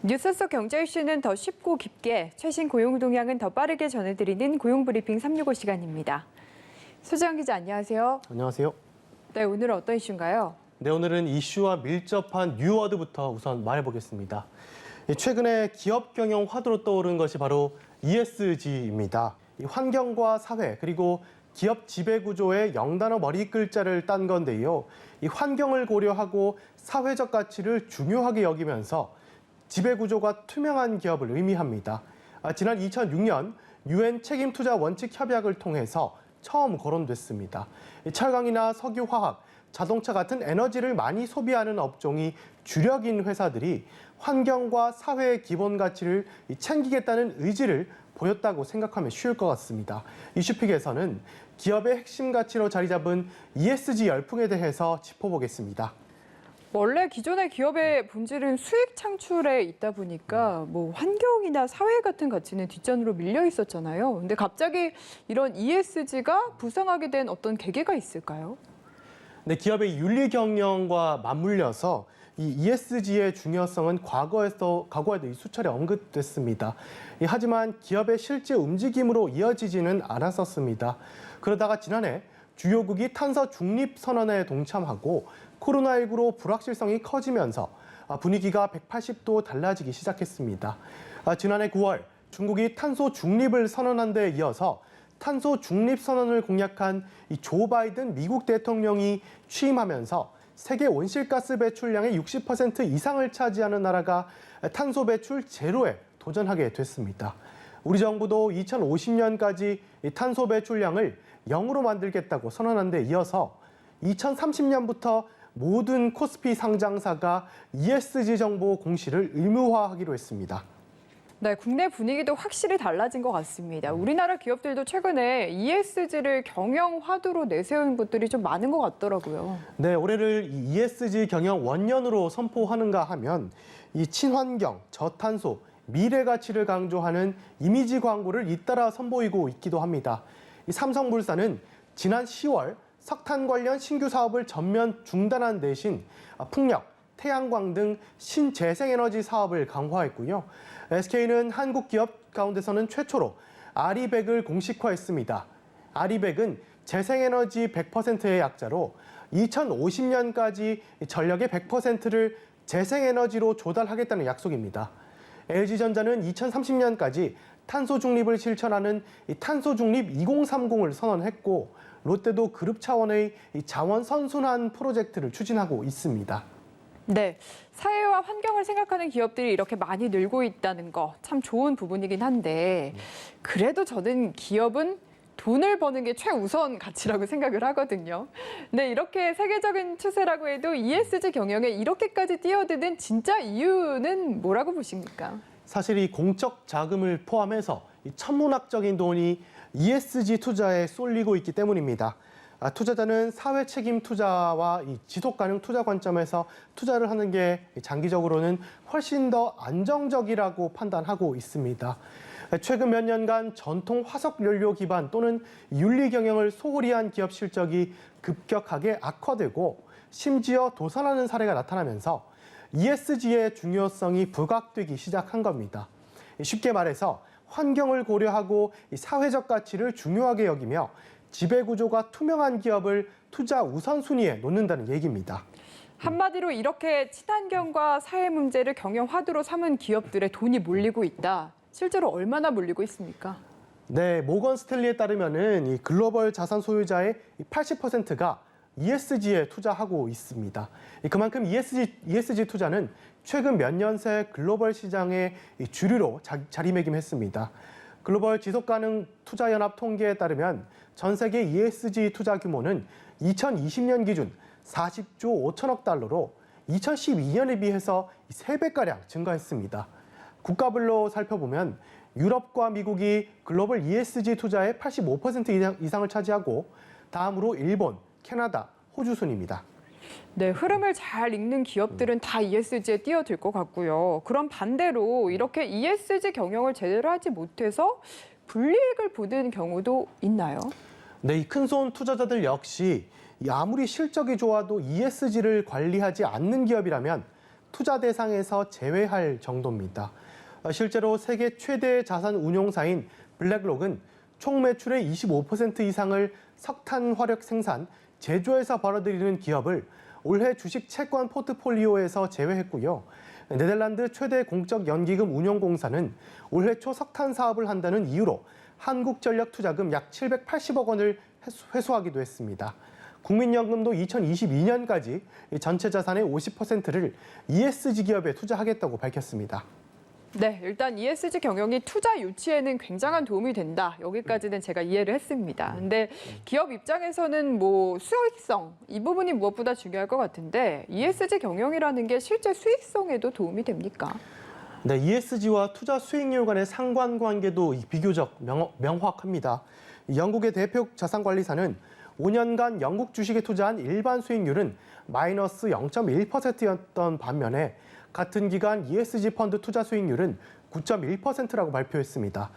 뉴스 속 경제 이슈는 더 쉽고 깊게, 최신 고용 동향은 더 빠르게 전해드리는 고용브리핑 365 시간입니다. 소지영 기자, 안녕하세요. 안녕하세요. 네, 오늘은 어떤 이슈인가요? 네, 오늘은 이슈와 밀접한 뉴워드부터 우선 말해보겠습니다. 최근에 기업 경영 화두로 떠오른 것이 바로 ESG입니다. 환경과 사회 그리고 기업 지배구조의 0단어 머리 글자를 딴 건데요. 이 환경을 고려하고 사회적 가치를 중요하게 여기면서 지배구조가 투명한 기업을 의미합니다. 지난 2006년 UN 책임투자 원칙 협약을 통해서 처음 거론됐습니다. 철강이나 석유화학, 자동차 같은 에너지를 많이 소비하는 업종이 주력인 회사들이 환경과 사회의 기본 가치를 챙기겠다는 의지를 보였다고 생각하면 쉬울 것 같습니다. 이슈픽에서는 기업의 핵심 가치로 자리 잡은 ESG 열풍에 대해서 짚어보겠습니다. 원래 기존의 기업의 본질은 수익 창출에 있다 보니까 환경이나 사회 같은 가치는 뒷전으로 밀려 있었잖아요. 근데 갑자기 이런 ESG가 부상하게 된 어떤 계기가 있을까요? 네, 기업의 윤리 경영과 맞물려서 이 ESG의 중요성은 과거에도 수차례 언급됐습니다. 하지만 기업의 실제 움직임으로 이어지지는 않았었습니다. 그러다가 지난해 주요국이 탄소 중립 선언에 동참하고 코로나19로 불확실성이 커지면서 분위기가 180도 달라지기 시작했습니다. 지난해 9월 중국이 탄소 중립을 선언한 데 이어서 탄소 중립 선언을 공약한 조 바이든 미국 대통령이 취임하면서 세계 온실가스 배출량의 60% 이상을 차지하는 나라가 탄소 배출 제로에 도전하게 됐습니다. 우리 정부도 2050년까지 탄소 배출량을 0으로 만들겠다고 선언한 데 이어서 2030년부터 모든 코스피 상장사가 ESG 정보 공시를 의무화하기로 했습니다. 네, 국내 분위기도 확실히 달라진 것 같습니다. 우리나라 기업들도 최근에 ESG를 경영 화두로 내세운 곳들이 좀 많은 것 같더라고요. 네, 올해를 ESG 경영 원년으로 선포하는가 하면 이 친환경, 저탄소, 미래 가치를 강조하는 이미지 광고를 잇따라 선보이고 있기도 합니다. 이 삼성물산은 지난 10월 석탄 관련 신규 사업을 전면 중단한 대신 풍력, 태양광 등 신재생에너지 사업을 강화했고요. SK는 한국 기업 가운데서는 최초로 아리백을 공식화했습니다. 아리백은 재생에너지 100%의 약자로 2050년까지 전력의 100%를 재생에너지로 조달하겠다는 약속입니다. LG전자는 2030년까지 탄소 중립을 실천하는 탄소 중립 2030을 선언했고, 롯데도 그룹 차원의 자원 선순환 프로젝트를 추진하고 있습니다. 네, 사회와 환경을 생각하는 기업들이 이렇게 많이 늘고 있다는 거 참 좋은 부분이긴 한데, 그래도 저는 기업은 돈을 버는 게 최우선 가치라고 생각을 하거든요. 네, 이렇게 세계적인 추세라고 해도 ESG 경영에 이렇게까지 뛰어드는 진짜 이유는 뭐라고 보십니까? 사실 이 공적 자금을 포함해서 이 천문학적인 돈이 ESG 투자에 쏠리고 있기 때문입니다. 투자자는 사회 책임 투자와 이 지속 가능 투자 관점에서 투자를 하는 게 장기적으로는 훨씬 더 안정적이라고 판단하고 있습니다. 최근 몇 년간 전통 화석 연료 기반 또는 윤리 경영을 소홀히 한 기업 실적이 급격하게 악화되고 심지어 도산하는 사례가 나타나면서 ESG의 중요성이 부각되기 시작한 겁니다. 쉽게 말해서 환경을 고려하고 사회적 가치를 중요하게 여기며 지배구조가 투명한 기업을 투자 우선순위에 놓는다는 얘기입니다. 한마디로 이렇게 친환경과 사회 문제를 경영 화두로 삼은 기업들의 돈이 몰리고 있다. 실제로 얼마나 몰리고 있습니까? 네, 모건 스탠리에 따르면은 이 글로벌 자산 소유자의 80%가 ESG에 투자하고 있습니다. 그만큼 ESG 투자는 최근 몇 년 새 글로벌 시장의 주류로 자리매김했습니다. 글로벌 지속가능 투자연합 통계에 따르면 전 세계 ESG 투자 규모는 2020년 기준 40조 5천억 달러로 2012년에 비해서 3배가량 증가했습니다. 국가별로 살펴보면 유럽과 미국이 글로벌 ESG 투자의 85% 이상을 차지하고 다음으로 일본, 캐나다, 호주 순입니다. 네, 흐름을 잘 읽는 기업들은 다 ESG에 뛰어들 것 같고요. 그럼 반대로 이렇게 ESG 경영을 제대로 하지 못해서 불이익을 보는 경우도 있나요? 네, 이 큰손 투자자들 역시 아무리 실적이 좋아도 ESG를 관리하지 않는 기업이라면 투자 대상에서 제외할 정도입니다. 실제로 세계 최대 자산 운용사인 블랙록은 총 매출의 25% 이상을 석탄 화력 생산, 제조에서 벌어들이는 기업을 올해 주식 채권 포트폴리오에서 제외했고요. 네덜란드 최대 공적 연기금 운용공사는 올해 초 석탄 사업을 한다는 이유로 한국전력 투자금 약 780억 원을 회수하기도 했습니다. 국민연금도 2022년까지 전체 자산의 50%를 ESG 기업에 투자하겠다고 밝혔습니다. 네, 일단 ESG 경영이 투자 유치에는 굉장한 도움이 된다. 여기까지는 제가 이해를 했습니다. 근데 기업 입장에서는 뭐 수익성, 이 부분이 무엇보다 중요할 것 같은데 ESG 경영이라는 게 실제 수익성에도 도움이 됩니까? 네, ESG와 투자 수익률 간의 상관관계도 비교적 명확합니다. 영국의 대표 자산관리사는 5년간 영국 주식에 투자한 일반 수익률은 마이너스 0.1%였던 반면에 같은 기간 ESG 펀드 투자 수익률은 9.1%라고 발표했습니다.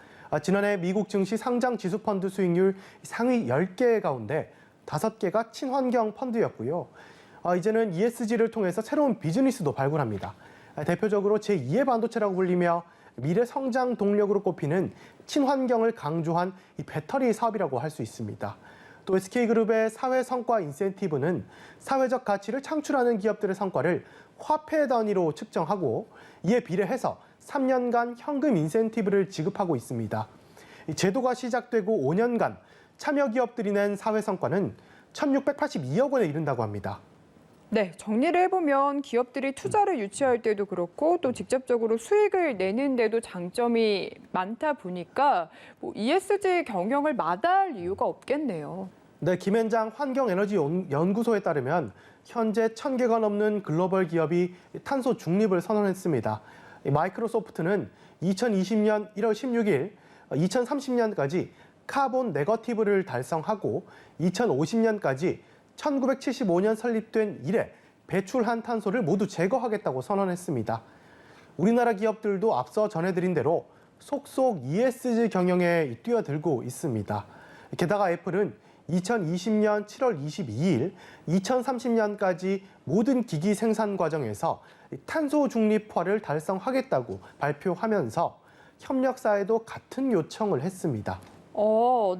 지난해 미국 증시 상장 지수 펀드 수익률 상위 10개 가운데 5개가 친환경 펀드였고요. 이제는 ESG를 통해서 새로운 비즈니스도 발굴합니다. 대표적으로 제2의 반도체라고 불리며 미래 성장 동력으로 꼽히는 친환경을 강조한 이 배터리 사업이라고 할 수 있습니다. 또 SK그룹의 사회 성과 인센티브는 사회적 가치를 창출하는 기업들의 성과를 화폐 단위로 측정하고 이에 비례해서 3년간 현금 인센티브를 지급하고 있습니다. 이 제도가 시작되고 5년간 참여 기업들이 낸 사회 성과는 1,682억 원에 이른다고 합니다. 네, 정리를 해보면 기업들이 투자를 유치할 때도 그렇고 또 직접적으로 수익을 내는데도 장점이 많다 보니까 ESG 경영을 마다할 이유가 없겠네요. 네, 김현장 환경에너지연구소에 따르면 현재 1,000개가 넘는 글로벌 기업이 탄소 중립을 선언했습니다. 마이크로소프트는 2020년 1월 16일 2030년까지 카본 네거티브를 달성하고 2050년까지 1975년 설립된 이래 배출한 탄소를 모두 제거하겠다고 선언했습니다. 우리나라 기업들도 앞서 전해드린 대로 속속 ESG 경영에 뛰어들고 있습니다. 게다가 애플은 2020년 7월 22일 2030년까지 모든 기기 생산 과정에서 탄소 중립화를 달성하겠다고 발표하면서 협력사에도 같은 요청을 했습니다.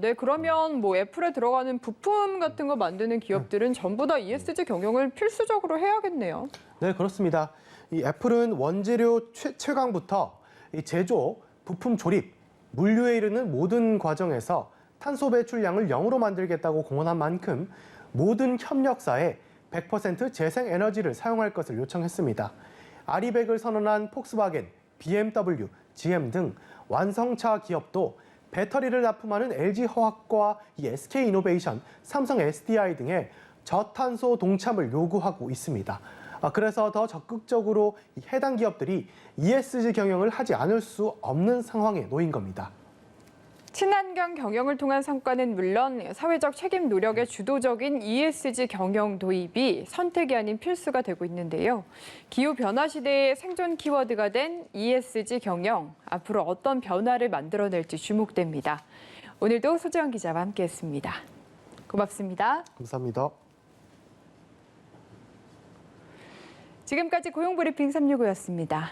네, 그러면 뭐 애플에 들어가는 부품 같은 거 만드는 기업들은 전부 다 ESG 경영을 필수적으로 해야겠네요. 네, 그렇습니다. 이 애플은 원재료 채광부터 제조, 부품 조립, 물류에 이르는 모든 과정에서 탄소 배출량을 0으로 만들겠다고 공언한 만큼 모든 협력사에 100% 재생 에너지를 사용할 것을 요청했습니다. 아리백을 선언한 폭스바겐, BMW, GM 등 완성차 기업도 배터리를 납품하는 LG화학과 SK이노베이션, 삼성 SDI 등의 저탄소 동참을 요구하고 있습니다. 그래서 더 적극적으로 해당 기업들이 ESG 경영을 하지 않을 수 없는 상황에 놓인 겁니다. 친환경 경영을 통한 성과는 물론 사회적 책임 노력의 주도적인 ESG 경영 도입이 선택이 아닌 필수가 되고 있는데요. 기후변화 시대의 생존 키워드가 된 ESG 경영, 앞으로 어떤 변화를 만들어낼지 주목됩니다. 오늘도 소재원 기자와 함께했습니다. 고맙습니다. 감사합니다. 지금까지 고용브리핑 365였습니다.